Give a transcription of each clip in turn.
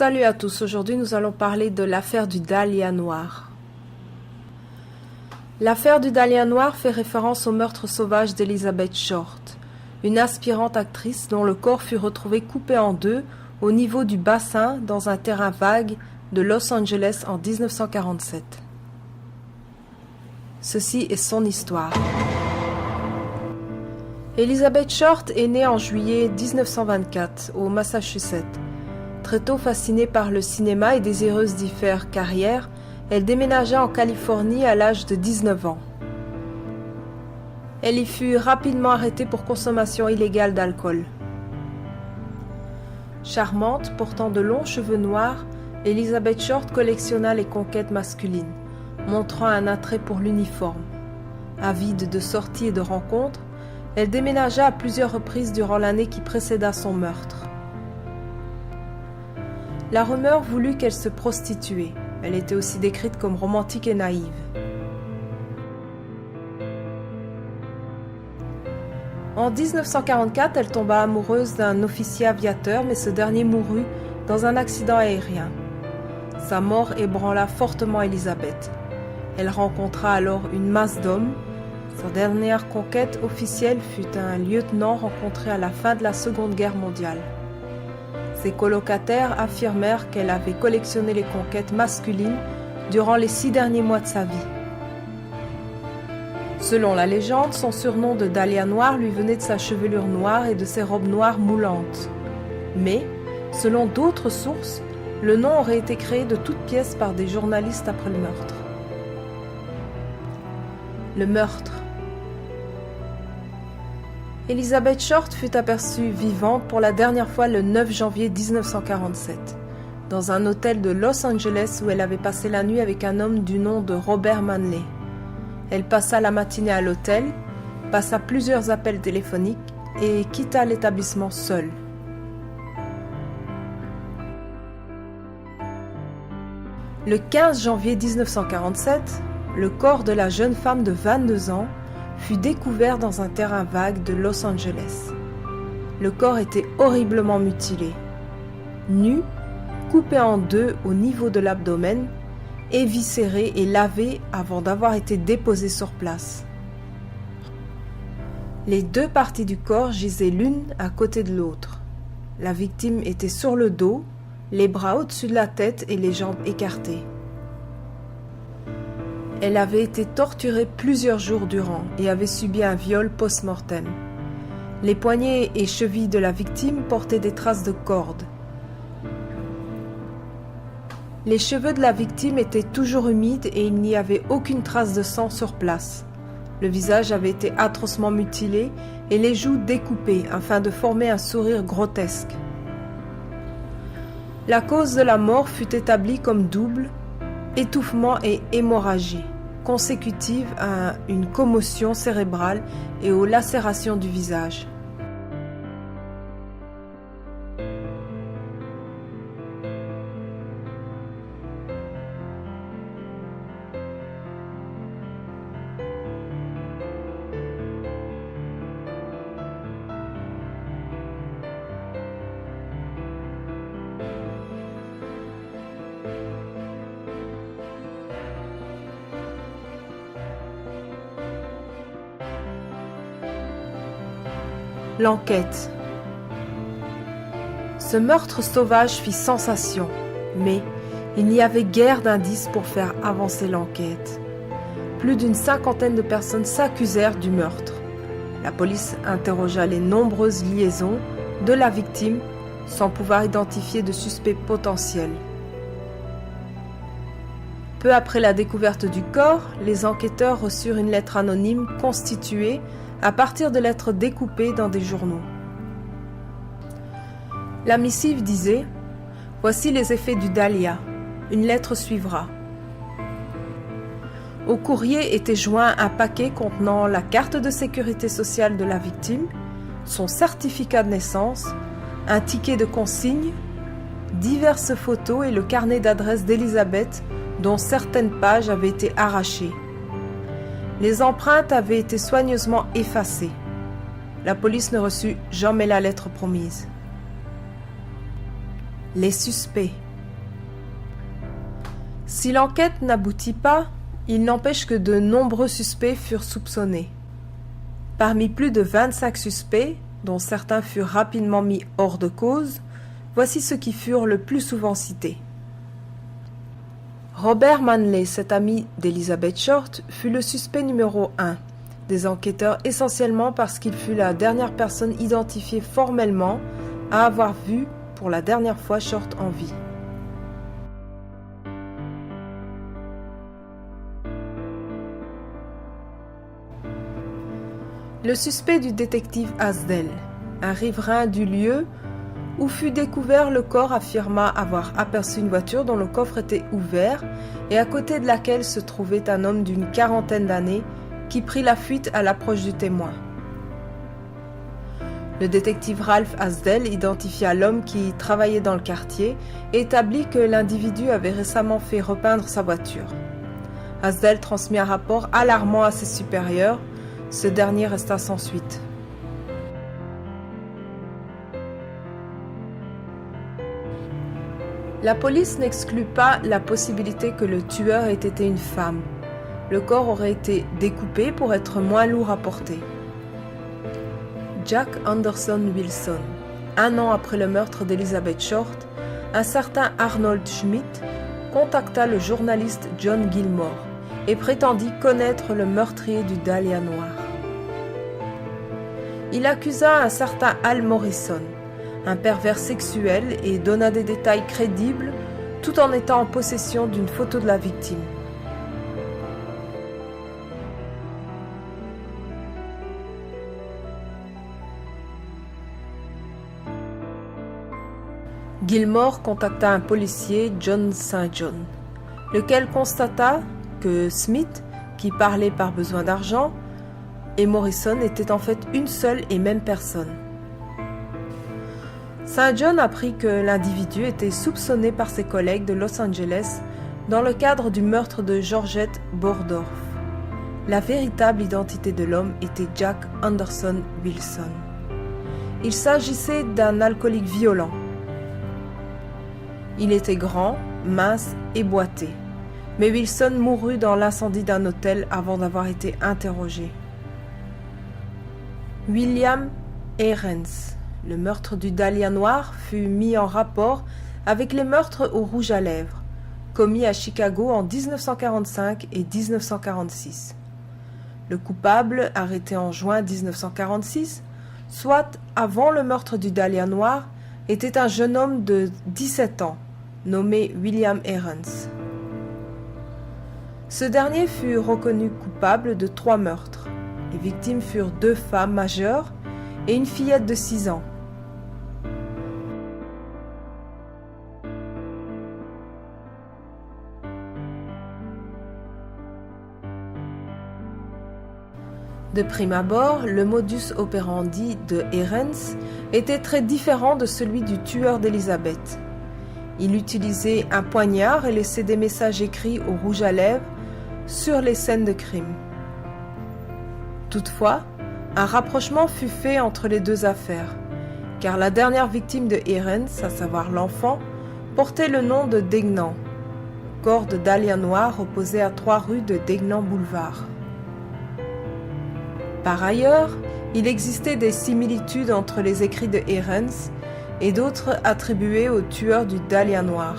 Salut à tous, aujourd'hui nous allons parler de l'affaire du Dahlia noir. L'affaire du Dahlia noir fait référence au meurtre sauvage d'Elizabeth Short, une aspirante actrice dont le corps fut retrouvé coupé en deux au niveau du bassin dans un terrain vague de Los Angeles en 1947. Ceci est son histoire. Elizabeth Short est née en juillet 1924 au Massachusetts. Très tôt fascinée par le cinéma et désireuse d'y faire carrière, elle déménagea en Californie à l'âge de 19 ans. Elle y fut rapidement arrêtée pour consommation illégale d'alcool. Charmante, portant de longs cheveux noirs, Elizabeth Short collectionna les conquêtes masculines, montrant un attrait pour l'uniforme. Avide de sorties et de rencontres, elle déménagea à plusieurs reprises durant l'année qui précéda son meurtre. La rumeur voulut qu'elle se prostituait. Elle était aussi décrite comme romantique et naïve. En 1944, elle tomba amoureuse d'un officier aviateur, mais ce dernier mourut dans un accident aérien. Sa mort ébranla fortement Elizabeth. Elle rencontra alors une masse d'hommes. Sa dernière conquête officielle fut un lieutenant rencontré à la fin de la Seconde Guerre mondiale. Ses colocataires affirmèrent qu'elle avait collectionné les conquêtes masculines durant les 6 derniers mois de sa vie. Selon la légende, son surnom de Dahlia noir lui venait de sa chevelure noire et de ses robes noires moulantes. Mais, selon d'autres sources, le nom aurait été créé de toutes pièces par des journalistes après le meurtre. Le meurtre. Elizabeth Short fut aperçue vivante pour la dernière fois le 9 janvier 1947, dans un hôtel de Los Angeles où elle avait passé la nuit avec un homme du nom de Robert Manley. Elle passa la matinée à l'hôtel, passa plusieurs appels téléphoniques et quitta l'établissement seule. Le 15 janvier 1947, le corps de la jeune femme de 22 ans fut découvert dans un terrain vague de Los Angeles. Le corps était horriblement mutilé. Nu, coupé en deux au niveau de l'abdomen, éviscéré et lavé avant d'avoir été déposé sur place. Les deux parties du corps gisaient l'une à côté de l'autre. La victime était sur le dos, les bras au-dessus de la tête et les jambes écartées. Elle avait été torturée plusieurs jours durant et avait subi un viol post-mortem. Les poignets et chevilles de la victime portaient des traces de cordes. Les cheveux de la victime étaient toujours humides et il n'y avait aucune trace de sang sur place. Le visage avait été atrocement mutilé et les joues découpées afin de former un sourire grotesque. La cause de la mort fut établie comme double, étouffement et hémorragie, consécutive à une commotion cérébrale et aux lacérations du visage. L'enquête. Ce meurtre sauvage fit sensation, mais il n'y avait guère d'indices pour faire avancer l'enquête. Plus d'une cinquantaine de personnes s'accusèrent du meurtre. La police interrogea les nombreuses liaisons de la victime sans pouvoir identifier de suspects potentiels. Peu après la découverte du corps, les enquêteurs reçurent une lettre anonyme constituée à partir de lettres découpées dans des journaux. La missive disait « Voici les effets du Dahlia. Une lettre suivra. » Au courrier était joint un paquet contenant la carte de sécurité sociale de la victime, son certificat de naissance, un ticket de consigne, diverses photos et le carnet d'adresse d'Elizabeth dont certaines pages avaient été arrachées. Les empreintes avaient été soigneusement effacées. La police ne reçut jamais la lettre promise. Les suspects. Si l'enquête n'aboutit pas, il n'empêche que de nombreux suspects furent soupçonnés. Parmi plus de 25 suspects, dont certains furent rapidement mis hors de cause, voici ceux qui furent le plus souvent cités. Robert Manley, cet ami d'Elizabeth Short, fut le suspect numéro 1 des enquêteurs, essentiellement parce qu'il fut la dernière personne identifiée formellement à avoir vu pour la dernière fois Short en vie. Le suspect du détective Asdell, un riverain du lieu où fut découvert le corps, affirma avoir aperçu une voiture dont le coffre était ouvert et à côté de laquelle se trouvait un homme d'une quarantaine d'années qui prit la fuite à l'approche du témoin. Le détective Ralph Asdell identifia l'homme qui travaillait dans le quartier et établit que l'individu avait récemment fait repeindre sa voiture. Asdell transmit un rapport alarmant à ses supérieurs. Ce dernier resta sans suite. La police n'exclut pas la possibilité que le tueur ait été une femme. Le corps aurait été découpé pour être moins lourd à porter. Jack Anderson Wilson, un an après le meurtre d'Elizabeth Short, un certain Arnold Schmidt contacta le journaliste John Gilmore et prétendit connaître le meurtrier du Dahlia noir. Il accusa un certain Al Morrison, un pervers sexuel, et donna des détails crédibles tout en étant en possession d'une photo de la victime. Gilmore contacta un policier, John St. John, lequel constata que Smith, qui parlait par besoin d'argent, et Morrison étaient en fait une seule et même personne. St. John apprit que l'individu était soupçonné par ses collègues de Los Angeles dans le cadre du meurtre de Georgette Bordorf. La véritable identité de l'homme était Jack Anderson Wilson. Il s'agissait d'un alcoolique violent. Il était grand, mince et boité, mais Wilson mourut dans l'incendie d'un hôtel avant d'avoir été interrogé. William Ahrens, le meurtre du Dahlia noir, fut mis en rapport avec les meurtres au rouge à lèvres, commis à Chicago en 1945 et 1946. Le coupable, arrêté en juin 1946, soit avant le meurtre du Dahlia noir, était un jeune homme de 17 ans, nommé William Ahrens. Ce dernier fut reconnu coupable de 3 meurtres. Les victimes furent 2 femmes majeures et une fillette de 6 ans. De prime abord, le modus operandi de Ahrens était très différent de celui du tueur d'Elizabeth. Il utilisait un poignard et laissait des messages écrits au rouge à lèvres sur les scènes de crime. Toutefois, un rapprochement fut fait entre les 2 affaires, car la dernière victime de Ahrens, à savoir l'enfant, portait le nom de Degnan. Le corps de Dahlia noir reposait à 3 rues de Degnan Boulevard. Par ailleurs, il existait des similitudes entre les écrits de Ahrens et d'autres attribués au tueur du Dahlia noir.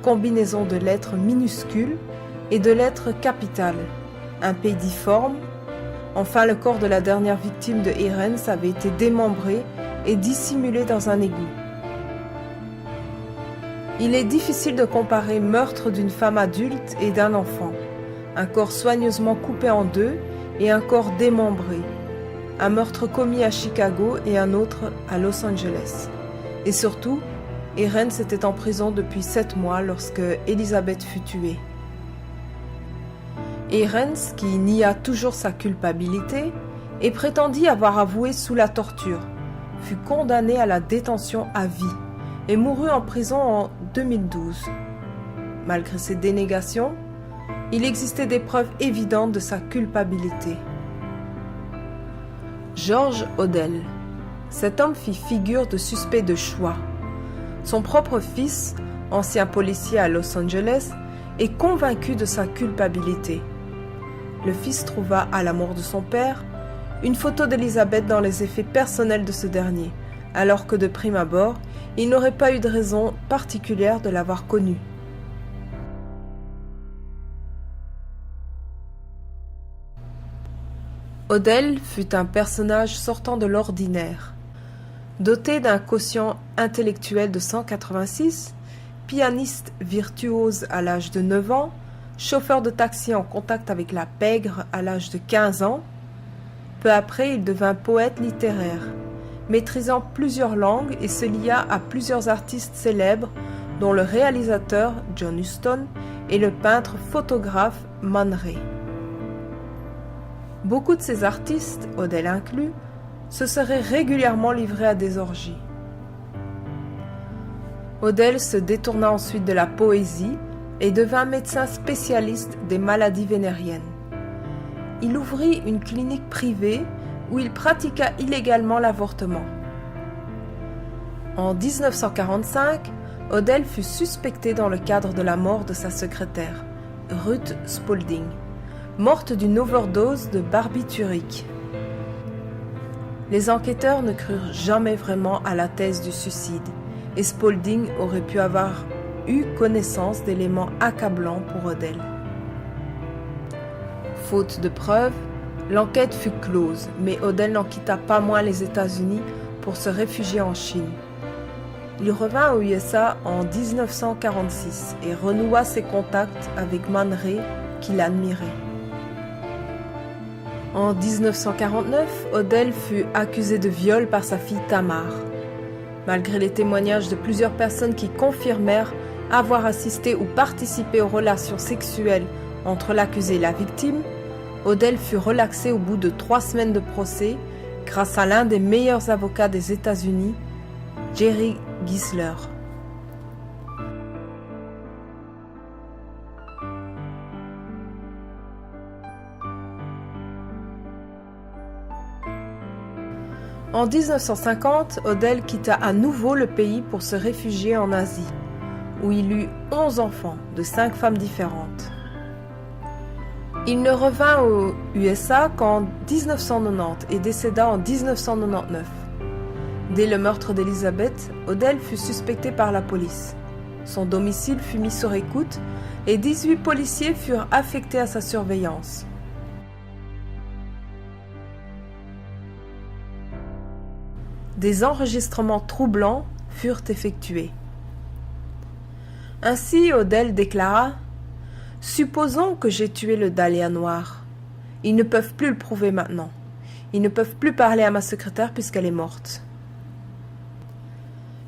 Combinaison de lettres minuscules et de lettres capitales, un P difforme. Enfin, le corps de la dernière victime de Ahrens avait été démembré et dissimulé dans un égout. Il est difficile de comparer meurtre d'une femme adulte et d'un enfant, un corps soigneusement coupé en 2 et un corps démembré, un meurtre commis à Chicago et un autre à Los Angeles. Et surtout, Ahrens était en prison depuis 7 mois lorsque Elizabeth fut tuée. Ahrens, qui nia toujours sa culpabilité et prétendit avoir avoué sous la torture, fut condamné à la détention à vie et mourut en prison en 2012. Malgré ses dénégations, il existait des preuves évidentes de sa culpabilité. George Odell. Cet homme fit figure de suspect de choix. Son propre fils, ancien policier à Los Angeles, et convaincu de sa culpabilité. Le fils trouva, à la mort de son père, une photo d'Élisabeth dans les effets personnels de ce dernier, alors que de prime abord, il n'aurait pas eu de raison particulière de l'avoir connue. Odell fut un personnage sortant de l'ordinaire. Doté d'un quotient intellectuel de 186, pianiste virtuose à l'âge de 9 ans, chauffeur de taxi en contact avec la pègre à l'âge de 15 ans, peu après il devint poète littéraire, maîtrisant plusieurs langues et se lia à plusieurs artistes célèbres dont le réalisateur John Huston et le peintre photographe Man Ray. Beaucoup de ces artistes, Odell inclus, se seraient régulièrement livrés à des orgies. Odell se détourna ensuite de la poésie et devint médecin spécialiste des maladies vénériennes. Il ouvrit une clinique privée où il pratiqua illégalement l'avortement. En 1945, Odell fut suspecté dans le cadre de la mort de sa secrétaire, Ruth Spaulding, morte d'une overdose de barbiturique. Les enquêteurs ne crurent jamais vraiment à la thèse du suicide, et Spaulding aurait pu avoir eu connaissance d'éléments accablants pour Odell. Faute de preuves, l'enquête fut close, mais Odell n'en quitta pas moins les États-Unis pour se réfugier en Chine. Il revint aux USA en 1946 et renoua ses contacts avec Man Ray, qu'il admirait. En 1949, Odell fut accusé de viol par sa fille Tamar. Malgré les témoignages de plusieurs personnes qui confirmèrent avoir assisté ou participé aux relations sexuelles entre l'accusé et la victime, Odell fut relaxé au bout de 3 semaines de procès grâce à l'un des meilleurs avocats des États-Unis, Jerry Gisler. En 1950, Odell quitta à nouveau le pays pour se réfugier en Asie, où il eut 11 enfants de 5 femmes différentes. Il ne revint aux USA qu'en 1990 et décéda en 1999. Dès le meurtre d'Elizabeth, Odell fut suspecté par la police. Son domicile fut mis sur écoute et 18 policiers furent affectés à sa surveillance. Des enregistrements troublants furent effectués. Ainsi, Odell déclara « Supposons que j'ai tué le Dahlia noir. Ils ne peuvent plus le prouver maintenant. Ils ne peuvent plus parler à ma secrétaire puisqu'elle est morte. »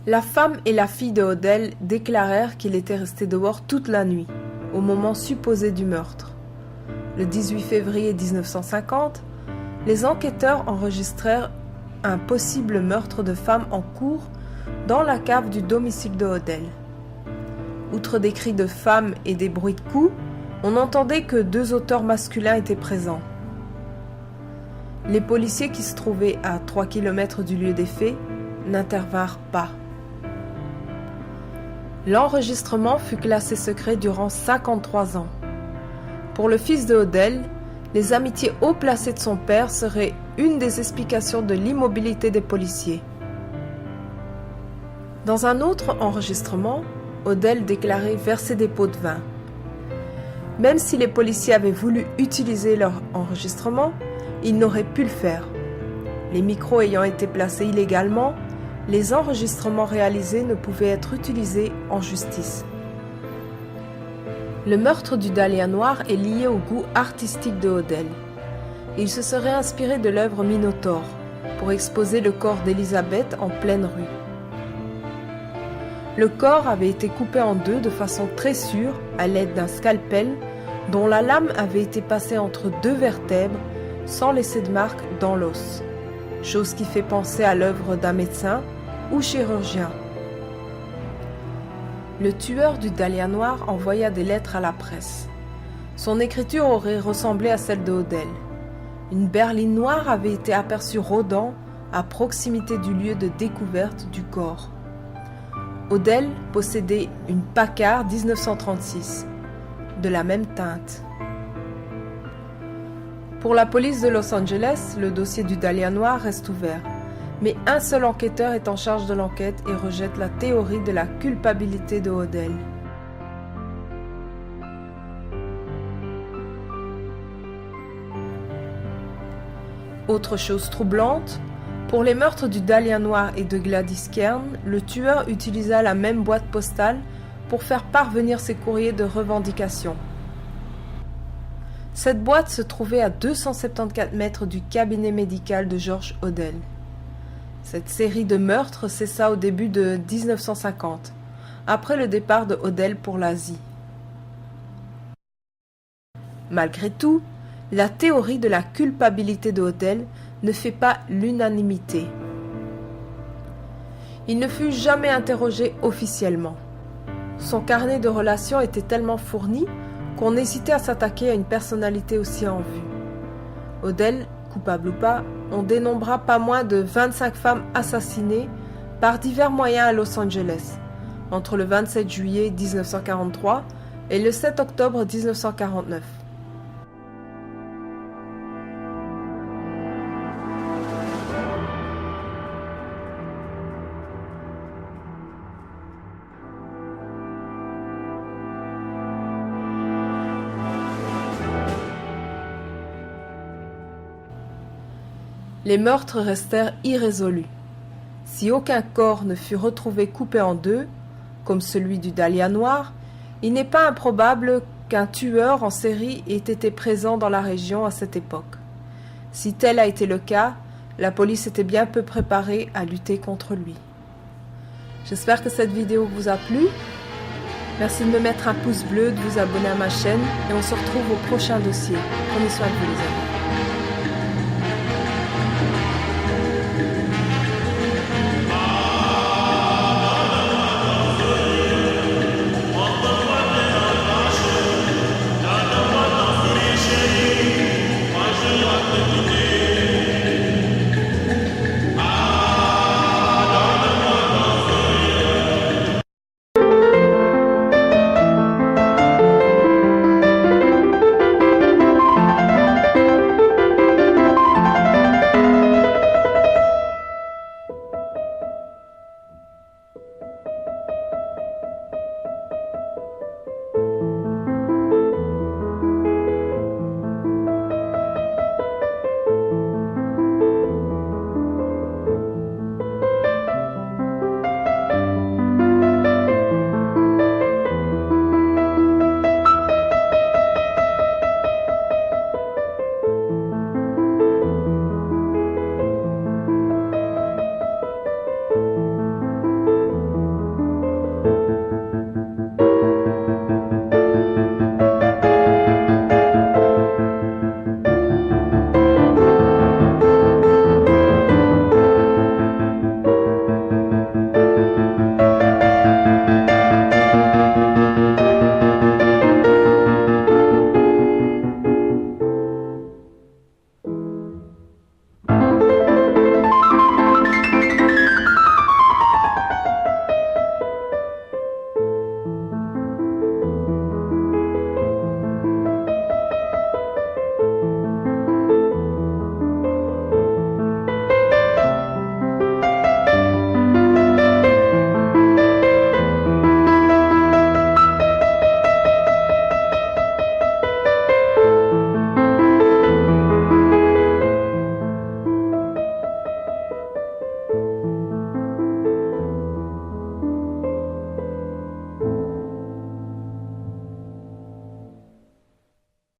La femme et la fille de Odell déclarèrent qu'il était resté dehors toute la nuit, au moment supposé du meurtre. Le 18 février 1950, les enquêteurs enregistrèrent un possible meurtre de femme en cours dans la cave du domicile de Odell. Outre des cris de femmes et des bruits de coups, on entendait que 2 auteurs masculins étaient présents. Les policiers qui se trouvaient à 3 km du lieu des faits n'intervinrent pas. L'enregistrement fut classé secret durant 53 ans. Pour le fils de Odell, les amitiés haut placées de son père seraient une des explications de l'immobilité des policiers. Dans un autre enregistrement, Odell déclarait verser des pots de vin. Même si les policiers avaient voulu utiliser leur enregistrement, ils n'auraient pu le faire. Les micros ayant été placés illégalement, les enregistrements réalisés ne pouvaient être utilisés en justice. Le meurtre du Dahlia noir est lié au goût artistique de Odell. Il se serait inspiré de l'œuvre Minotaure pour exposer le corps d'Elizabeth en pleine rue. Le corps avait été coupé en 2 de façon très sûre à l'aide d'un scalpel dont la lame avait été passée entre 2 vertèbres sans laisser de marque dans l'os, chose qui fait penser à l'œuvre d'un médecin ou chirurgien. Le tueur du Dahlia noir envoya des lettres à la presse. Son écriture aurait ressemblé à celle de Odell. Une berline noire avait été aperçue rôdant à proximité du lieu de découverte du corps. Odell possédait une Packard 1936. de la même teinte. Pour la police de Los Angeles, le dossier du Dahlia noir reste ouvert, mais un seul enquêteur est en charge de l'enquête et rejette la théorie de la culpabilité de Odell. Autre chose troublante, pour les meurtres du Dahlia noir et de Gladys Kern, le tueur utilisa la même boîte postale pour faire parvenir ses courriers de revendication. Cette boîte se trouvait à 274 mètres du cabinet médical de George Odell. Cette série de meurtres cessa au début de 1950, après le départ de Odell pour l'Asie. Malgré tout, la théorie de la culpabilité de Odell ne fait pas l'unanimité. Il ne fut jamais interrogé officiellement. Son carnet de relations était tellement fourni qu'on hésitait à s'attaquer à une personnalité aussi en vue. Odell, coupable ou pas, on dénombrera pas moins de 25 femmes assassinées par divers moyens à Los Angeles, entre le 27 juillet 1943 et le 7 octobre 1949. Les meurtres restèrent irrésolus. Si aucun corps ne fut retrouvé coupé en deux, comme celui du Dahlia noir, il n'est pas improbable qu'un tueur en série ait été présent dans la région à cette époque. Si tel a été le cas, la police était bien peu préparée à lutter contre lui. J'espère que cette vidéo vous a plu. Merci de me mettre un pouce bleu, de vous abonner à ma chaîne et on se retrouve au prochain dossier. Prenez soin de vous les amis.